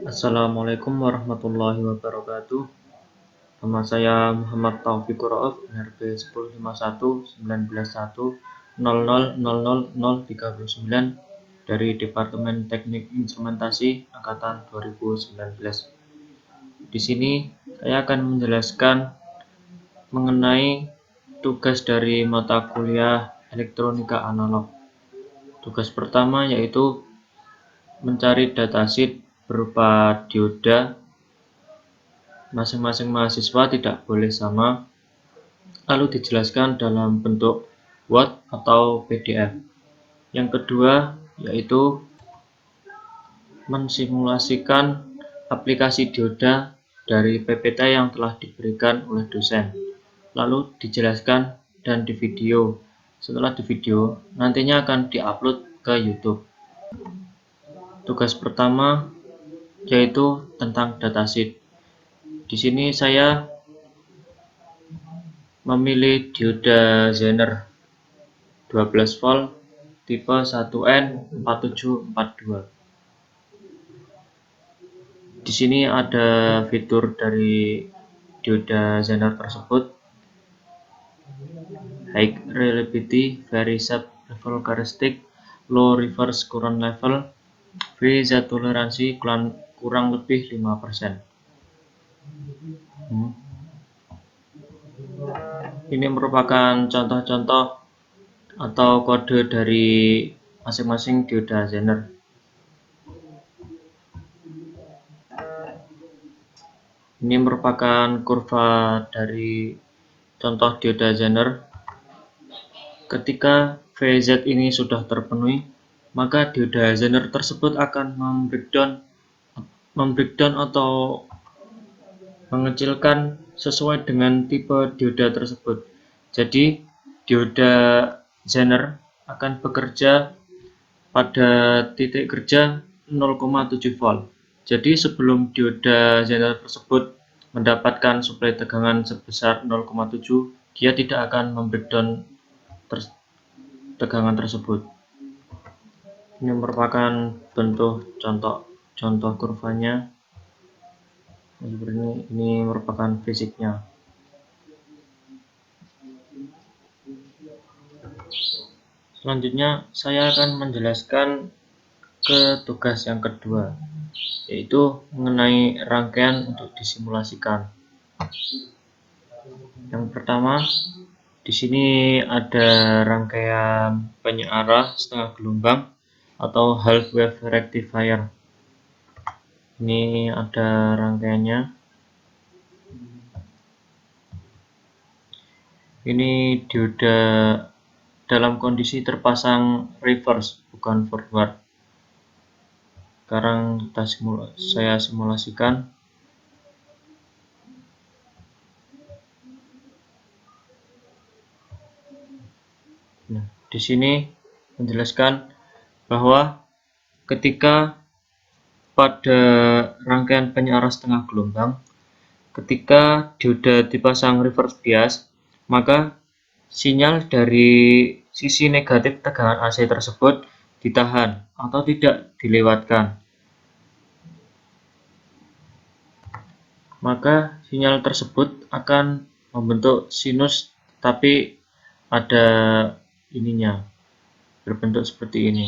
Assalamualaikum warahmatullahi wabarakatuh. Nama saya Muhammad Taufikur Rauf, NRP 1051191000039 dari Departemen Teknik Instrumentasi Angkatan 2019. Di sini saya akan menjelaskan mengenai tugas dari mata kuliah Elektronika Analog. Tugas pertama yaitu mencari datasheet berupa dioda. Masing-masing mahasiswa tidak boleh sama, lalu dijelaskan dalam bentuk Word atau PDF. Yang kedua yaitu mensimulasikan aplikasi dioda dari PPT yang telah diberikan oleh dosen, lalu dijelaskan dan di video. Setelah di video, nantinya akan diupload ke YouTube. Tugas pertama yaitu tentang datasheet. Di sini saya memilih dioda Zener 12 volt tipe 1N4742. Di sini ada fitur dari dioda Zener tersebut: high reliability, very sharp level characteristic, low reverse current level, phase toleransi kurang lebih 5%. Ini merupakan contoh-contoh atau kode dari masing-masing dioda Zener. Ini merupakan kurva dari contoh dioda Zener. Ketika VZ ini sudah terpenuhi, maka dioda Zener tersebut akan membreakdown atau mengecilkan sesuai dengan tipe dioda tersebut. Jadi dioda Zener akan bekerja pada titik kerja 0,7 volt. Jadi sebelum dioda Zener tersebut mendapatkan suplai tegangan sebesar 0,7, dia tidak akan membreakdown tegangan tersebut. Ini merupakan bentuk contoh kurvanya. Ini merupakan fisiknya. Selanjutnya saya akan menjelaskan ke tugas yang kedua, yaitu mengenai rangkaian untuk disimulasikan. Yang pertama, di sini ada rangkaian penyearah setengah gelombang atau half wave rectifier. Ini ada rangkaiannya. Ini dioda dalam kondisi terpasang reverse, bukan forward. Sekarang saya simulasikan. Nah, di sini menjelaskan bahwa ketika pada rangkaian penyearah setengah gelombang, ketika dioda dipasang reverse bias, maka sinyal dari sisi negatif tegangan AC tersebut ditahan atau tidak dilewatkan. Maka sinyal tersebut akan membentuk sinus, tapi ada ininya, berbentuk seperti ini.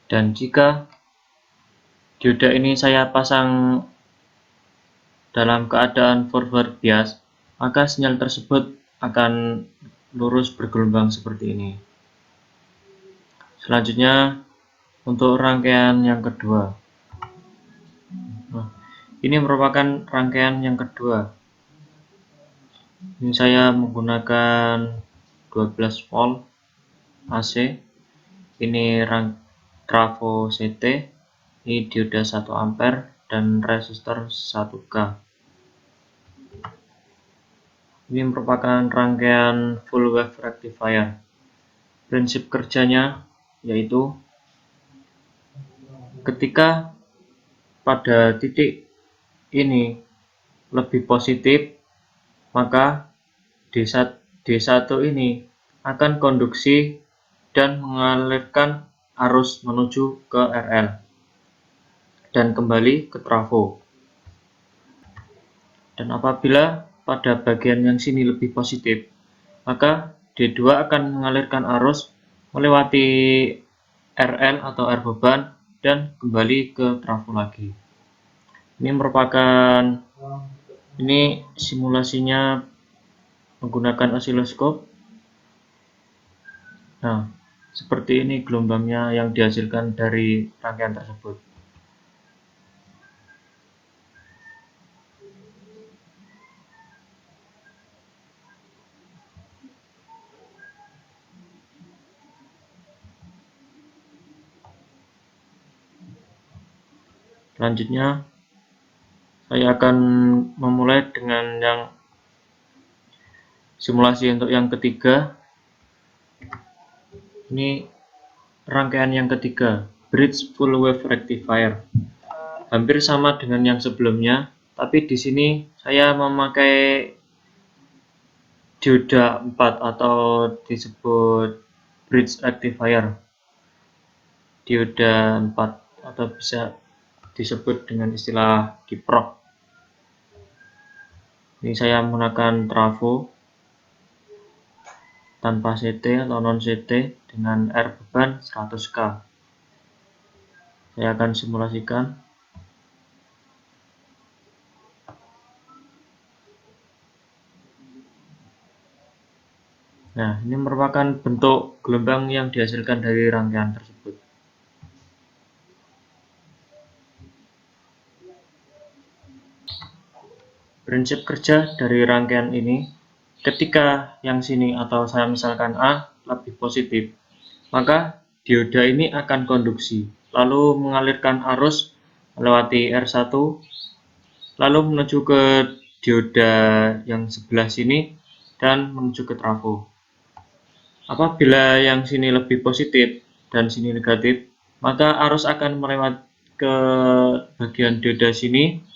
Dan jika dioda ini saya pasang dalam keadaan forward bias, maka sinyal tersebut akan lurus bergelombang seperti ini. Selanjutnya untuk rangkaian yang kedua. Nah, ini merupakan rangkaian yang kedua. Ini saya menggunakan 12 volt AC. Ini trafo CT, ini dioda 1 ampere dan resistor 1K. Ini merupakan rangkaian full wave rectifier. Prinsip kerjanya yaitu ketika pada titik ini lebih positif, maka D1 ini akan konduksi dan mengalirkan arus menuju ke RL dan kembali ke trafo. Dan apabila pada bagian yang sini lebih positif, maka D2 akan mengalirkan arus melewati RL atau R beban dan kembali ke trafo lagi. Ini simulasinya menggunakan osiloskop. Nah, seperti ini gelombangnya yang dihasilkan dari rangkaian tersebut. Selanjutnya, saya akan memulai dengan yang simulasi untuk yang ketiga. Ini rangkaian yang ketiga, bridge full wave rectifier. Hampir sama dengan yang sebelumnya, tapi di sini saya memakai dioda 4 atau disebut bridge rectifier. Dioda 4 atau bisa disebut dengan istilah kiprok. Ini saya menggunakan trafo tanpa CT atau non CT dengan R beban 100K. Saya akan simulasikan. Nah, ini merupakan bentuk gelombang yang dihasilkan dari rangkaian tersebut. Prinsip kerja dari rangkaian ini, ketika yang sini atau saya misalkan A lebih positif, maka dioda ini akan konduksi, lalu mengalirkan arus melewati R1, lalu menuju ke dioda yang sebelah sini dan menuju ke trafo. Apabila yang sini lebih positif dan sini negatif, maka arus akan melewat ke bagian dioda sini,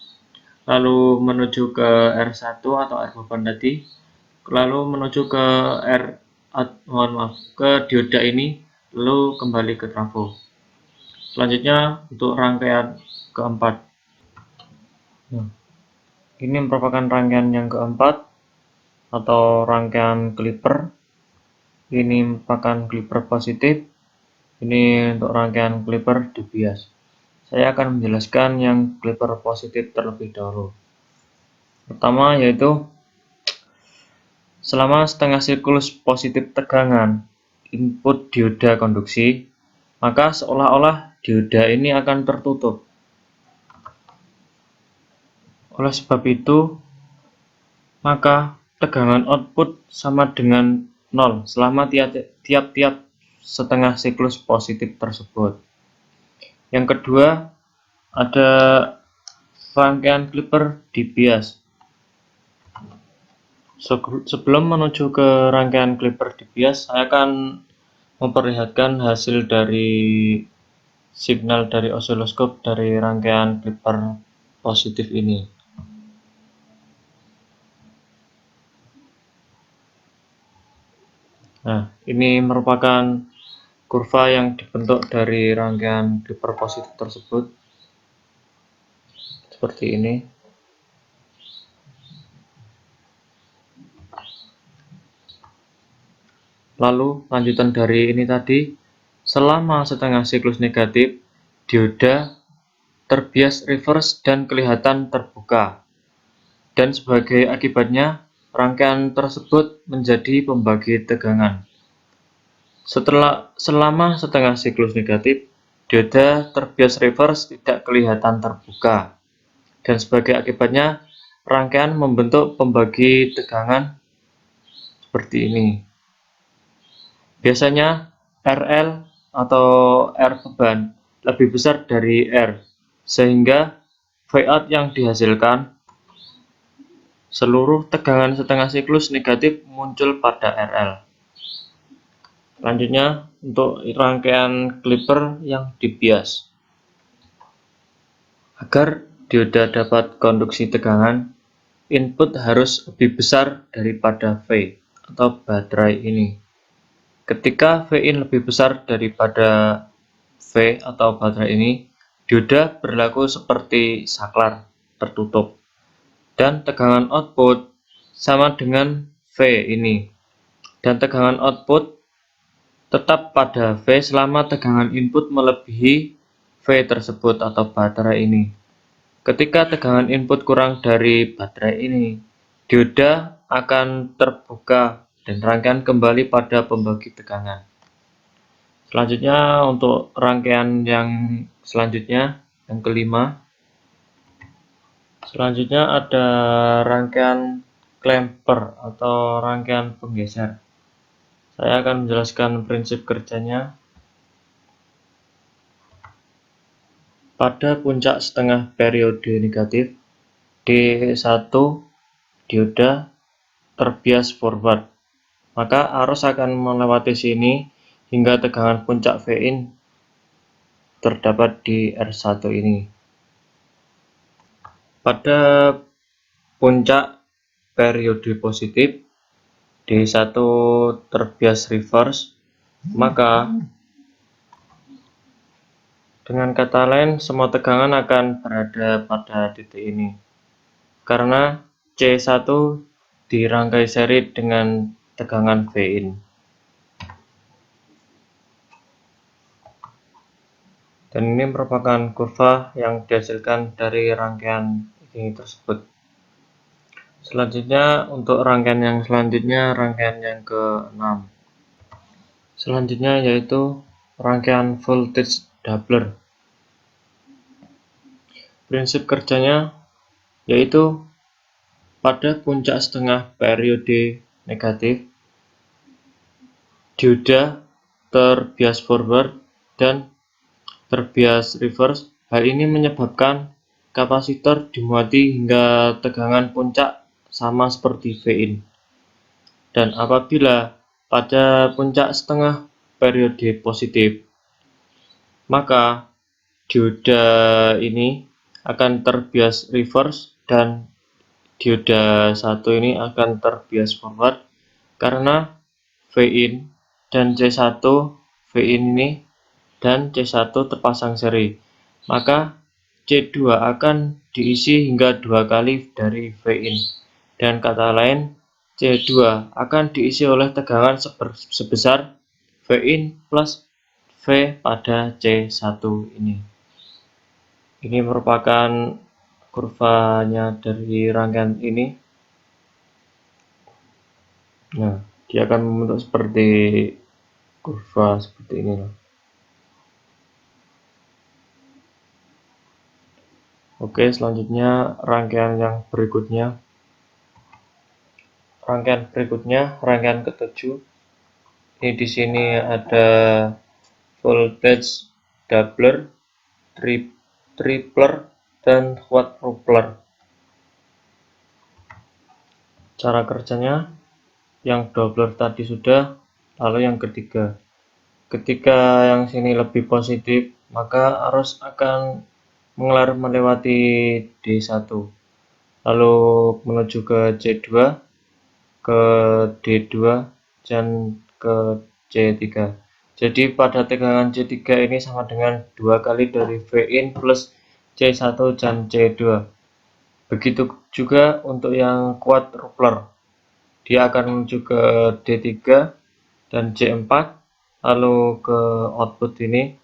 lalu menuju ke R1 atau R beban tadi, lalu menuju ke ke dioda ini, lalu kembali ke trafo. Selanjutnya untuk rangkaian keempat. Nah, ini merupakan rangkaian yang keempat atau rangkaian clipper. Ini merupakan clipper positif. Ini untuk rangkaian clipper di bias. Saya akan menjelaskan yang clipper positif terlebih dahulu. Pertama yaitu selama setengah siklus positif tegangan input dioda konduksi, maka seolah-olah dioda ini akan tertutup. Oleh sebab itu, maka tegangan output sama dengan 0 selama tiap-tiap setengah siklus positif tersebut. Yang kedua, ada rangkaian clipper di bias. Sebelum menuju ke rangkaian clipper di bias, saya akan memperlihatkan hasil dari signal dari osiloskop dari rangkaian clipper positif ini. Nah, ini merupakan kurva yang dibentuk dari rangkaian clipper positif tersebut. Seperti ini. Lalu lanjutan dari ini tadi, selama setengah siklus negatif, dioda terbias reverse dan kelihatan terbuka. Dan sebagai akibatnya, rangkaian tersebut menjadi pembagi tegangan. Selama setengah siklus negatif, dioda terbias reverse tidak kelihatan terbuka. Dan sebagai akibatnya, rangkaian membentuk pembagi tegangan seperti ini. Biasanya RL atau R beban lebih besar dari R, sehingga Vout yang dihasilkan seluruh tegangan setengah siklus negatif muncul pada RL. Selanjutnya untuk rangkaian clipper yang dibias. Agar dioda dapat konduksi tegangan, input harus lebih besar daripada V atau baterai ini. Ketika Vin lebih besar daripada V atau baterai ini, dioda berlaku seperti saklar tertutup dan tegangan output sama dengan V ini, dan tegangan output tetap pada V selama tegangan input melebihi V tersebut atau baterai ini. Ketika tegangan input kurang dari baterai ini, dioda akan terbuka dan rangkaian kembali pada pembagi tegangan. Selanjutnya untuk rangkaian yang selanjutnya, yang kelima. Selanjutnya ada rangkaian clamper atau rangkaian penggeser. Saya akan menjelaskan prinsip kerjanya. Pada puncak setengah periode negatif, D1 dioda terbias forward, maka arus akan melewati sini hingga tegangan puncak Vin terdapat di R1 ini. Pada puncak periode positif, D1 terbias reverse, maka dengan kata lain semua tegangan akan berada pada titik ini, karena C1 dirangkai seri dengan tegangan Vin. Dan ini merupakan kurva yang dihasilkan dari rangkaian ini tersebut. Selanjutnya untuk rangkaian yang selanjutnya, rangkaian yang ke-6. Selanjutnya yaitu rangkaian voltage doubler. Prinsip kerjanya yaitu pada puncak setengah periode negatif, dioda terbias forward dan terbias reverse. Hal ini menyebabkan kapasitor dimuati hingga tegangan puncak sama seperti Vin. Dan apabila pada puncak setengah periode positif, maka dioda ini akan terbias reverse dan dioda 1 ini akan terbias forward karena Vin dan C1 Vin ini dan C1 terpasang seri, maka C2 akan diisi hingga 2 kali dari Vin. Dan kata lain, C2 akan diisi oleh tegangan sebesar Vin plus V pada C1 ini. Ini merupakan kurvanya dari rangkaian ini. Nah, dia akan membentuk seperti kurva seperti ini. Oke, selanjutnya rangkaian yang berikutnya. Rangkaian berikutnya, rangkaian ke-7. Ini di sini ada voltage doubler, tripler, dan quadrupler. Cara kerjanya, yang doubler tadi sudah, lalu yang ketiga. Ketika yang sini lebih positif, maka arus akan mengalir melewati D1, lalu menuju ke C2, ke D2, dan ke C3. Jadi pada tegangan C3 ini sama dengan 2 kali dari Vin plus C1 dan C2. Begitu juga untuk yang quadrupler, dia akan menuju ke D3 dan C4, lalu ke output ini.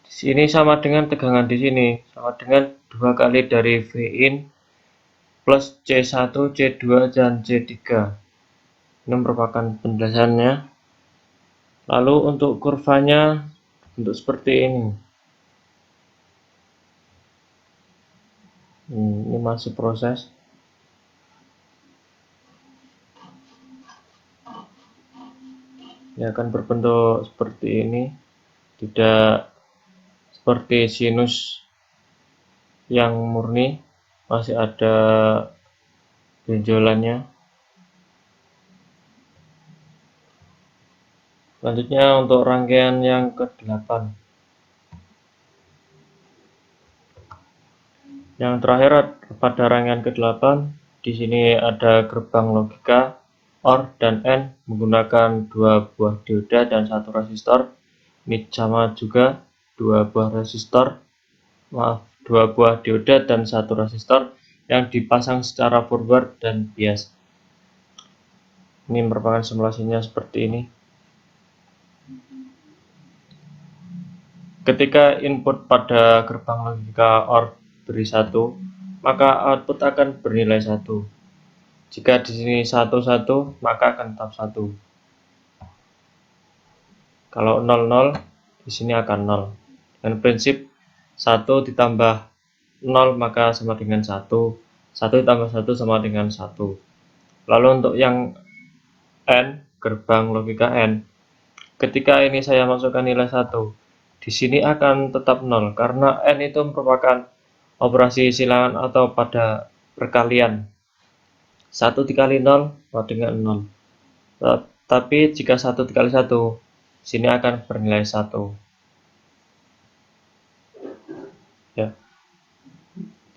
Di sini sama dengan tegangan di sini, sama dengan 2 kali dari Vin plus C1, C2, dan C3. Ini merupakan penjelasannya. Lalu untuk kurvanya bentuk seperti ini. Ini masih proses. Ini akan berbentuk seperti ini, tidak seperti sinus yang murni, masih ada benjolannya. Selanjutnya untuk rangkaian yang ke-8. Yang terakhir pada rangkaian ke-8, di sini ada gerbang logika. OR dan AND menggunakan dua buah dioda dan satu resistor. Ini sama juga dua buah dioda dan satu resistor yang dipasang secara forward dan bias. Ini merupakan simulasinya seperti ini. Ketika input pada gerbang logika OR beri 1, maka output akan bernilai 1. Jika di sini 1, 1, maka akan tetap 1. Kalau 0, 0, di sini akan 0. Dengan prinsip 1 ditambah 0 maka sama dengan 1. 1 ditambah 1 sama dengan 1. Lalu untuk yang AND, gerbang logika AND, ketika ini saya masukkan nilai 1, di sini akan tetap 0 karena AND itu merupakan operasi silangan atau pada perkalian. 1 dikali 0 sama dengan 0. Tapi jika 1 dikali 1, sini akan bernilai 1. Ya.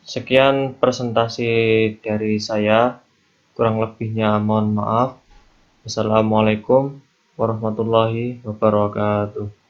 Sekian presentasi dari saya. Kurang lebihnya mohon maaf. Wassalamualaikum warahmatullahi wabarakatuh.